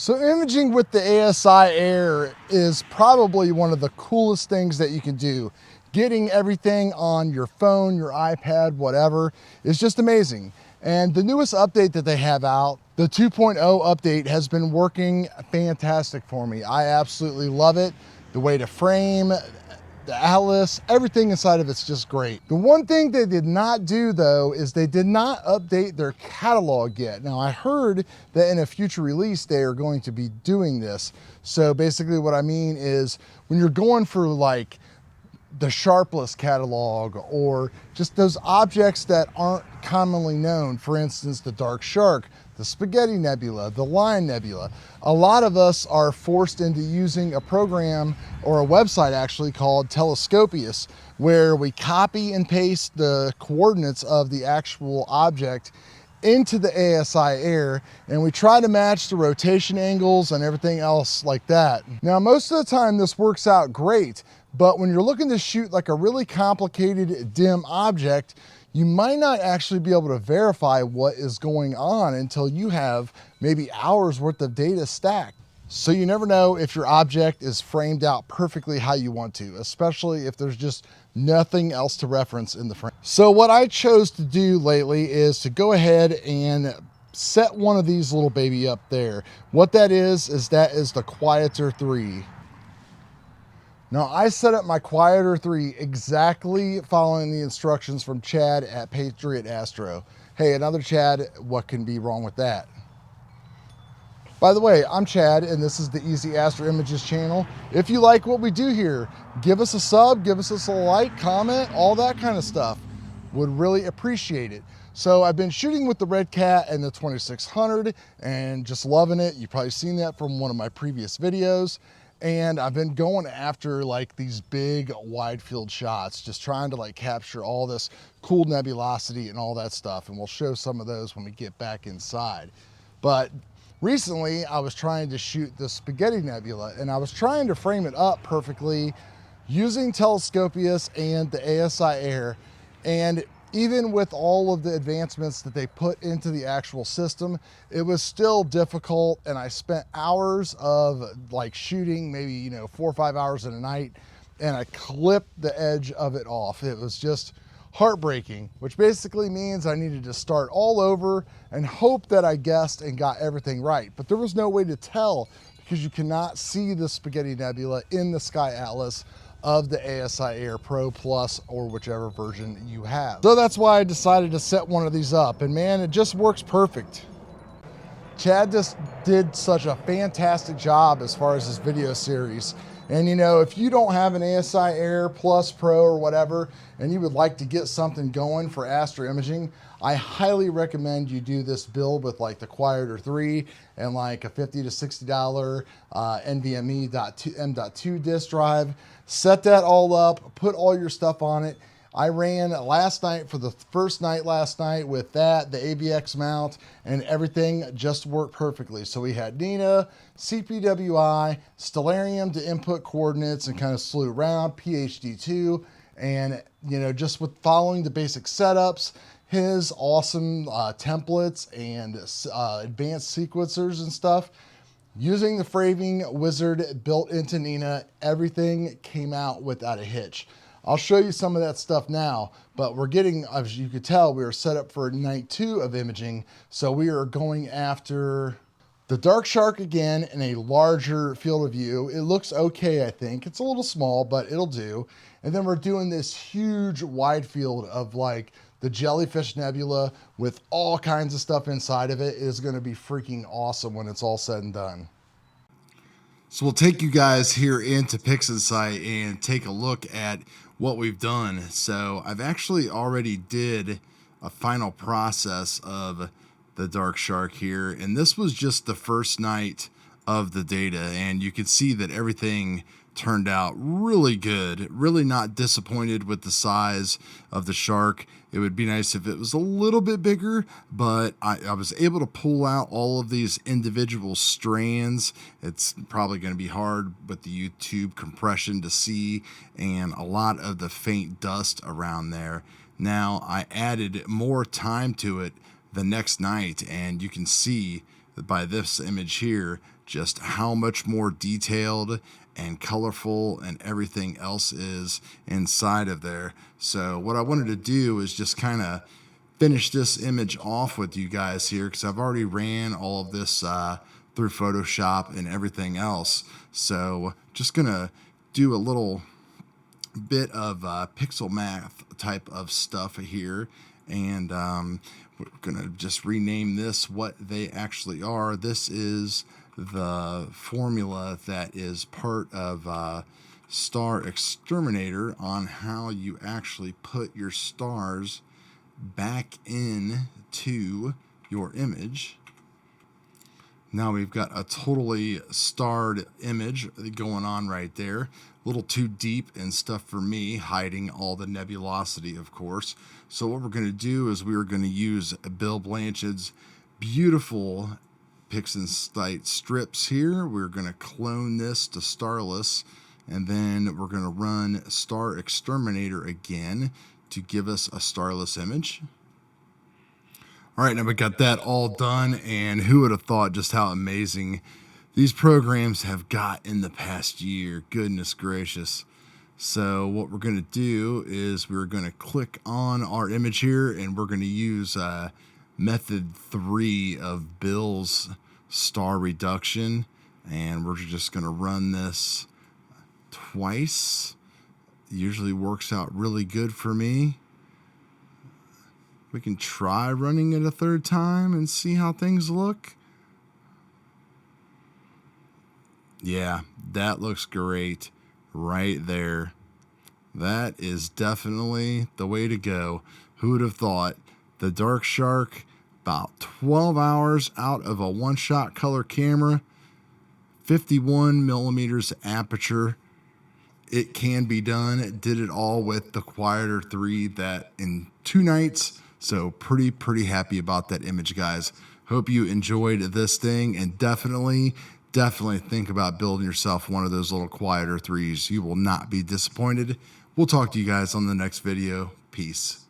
So imaging with the ASIAir is probably one of the coolest things that you can do. Getting everything on your phone, your iPad, whatever, is just amazing. And the newest update that they have out, the 2.0 update, has been working fantastic for me. I absolutely love it. The way to frame, the Atlas, everything inside of it's just great. The one thing they did not do though is they did not update their catalog yet. Now I heard that in a future release they are going to be doing this. So basically what I mean is when you're going for like the Sharpless catalog or just those objects that aren't commonly known, for instance the Dark Shark, the Spaghetti Nebula, the Lion Nebula. A lot of us are forced into using a program or a website actually called Telescopius, where we copy and paste the coordinates of the actual object into the ASIAir and we try to match the rotation angles and everything else like that. Now most of the time this works out great, but when you're looking to shoot like a really complicated dim object, you might not actually be able to verify what is going on until you have maybe hours worth of data stacked. So you never know if your object is framed out perfectly how you want to, especially if there's just nothing else to reference in the frame. So what I chose to do lately is to go ahead and set one of these little baby up there. What that is the Quieter 3. Now I set up my Quieter 3 exactly following the instructions from Chad at Patriot Astro. Hey, another Chad, what can be wrong with that? By the way, I'm Chad and this is the Easy Astro Images channel. If you like what we do here, give us a sub, give us a like, comment, all that kind of stuff. Would really appreciate it. So I've been shooting with the Redcat and the 2600 and just loving it. You've probably seen that from one of my previous videos. And I've been going after like these big wide field shots, just trying to like capture all this cool nebulosity and all that stuff. And we'll show some of those when we get back inside. But recently I was trying to shoot the Spaghetti Nebula and I was trying to frame it up perfectly using Telescopius and the ASIAir. And even with all of the advancements that they put into the actual system, it was still difficult. And I spent hours of like shooting, maybe, 4 or 5 hours in a night, and I clipped the edge of it off. It was just heartbreaking, which basically means I needed to start all over and hope that I guessed and got everything right. But there was no way to tell because you cannot see the Spaghetti Nebula in the Sky Atlas of the ASIAir Pro Plus or whichever version you have. So that's why I decided to set one of these up, and man, it just works perfect. Chad just did such a fantastic job as far as this video series. And if you don't have an ASIAir Plus Pro or whatever, and you would like to get something going for astro imaging, I highly recommend you do this build with like the Quieter 3 and like a $50 to $60 NVMe M.2 disk drive. Set that all up, put all your stuff on it. I ran last night for the first night last night with that, the AVX mount, and everything just worked perfectly. So we had Nina, CPWI, Stellarium to input coordinates and kind of slew around, PhD2, and just with following the basic setups, his awesome templates and advanced sequencers and stuff. Using the framing wizard built into Nina, everything came out without a hitch. I'll show you some of that stuff now, but we're getting, as you could tell, we are set up for night 2 of imaging. So we are going after the Dark Shark again in a larger field of view. It looks okay, I think. It's a little small, but it'll do. And then we're doing this huge wide field of like the Jellyfish Nebula with all kinds of stuff inside of it. It is going to be freaking awesome when it's all said and done. So we'll take you guys here into PIXINSIGHT and take a look at what we've done. So I've actually already did a final process of the Dark Shark here, and this was just the first night of the data, and you can see that everything turned out really good. Really not disappointed with the size of the shark. It would be nice if it was a little bit bigger, but I was able to pull out all of these individual strands. It's probably going to be hard with the YouTube compression to see, and a lot of the faint dust around there. Now I added more time to it the next night, and you can see by this image here just how much more detailed and colorful and everything else is inside of there. So what I wanted to do is just kind of finish this image off with you guys here, because I've already ran all of this through Photoshop and everything else. So just gonna do a little bit of pixel math type of stuff here, and we're gonna just rename this what they actually are. This is the formula that is part of STARGZERS on how you actually put your stars back into your image. Now we've got a totally starred image going on right there. A little too deep and stuff for me, hiding all the nebulosity, of course. So what we're going to do is we're going to use Bill Blanchard's beautiful PIXINSIGHT strips here. We're going to clone this to Starless, and then we're going to run STARGZERS again to give us a starless image. All right, now we got that all done, and who would have thought just how amazing these programs have got in the past year. Goodness gracious. So what we're going to do is we're going to click on our image here, and we're going to use method 3 of Bill's star reduction, and we're just going to run this twice. Usually works out really good for me. We can try running it a third time and see how things look. Yeah, that looks great right there. That is definitely the way to go. Who would have thought? The Dark Shark, about 12 hours out of a one-shot color camera, 51 millimeters aperture. It can be done. Did it all with the Quieter 3 that in 2 nights. So pretty happy about that image, guys. Hope you enjoyed this thing, and definitely think about building yourself one of those little Quieter 3s. You will not be disappointed. We'll talk to you guys on the next video. Peace.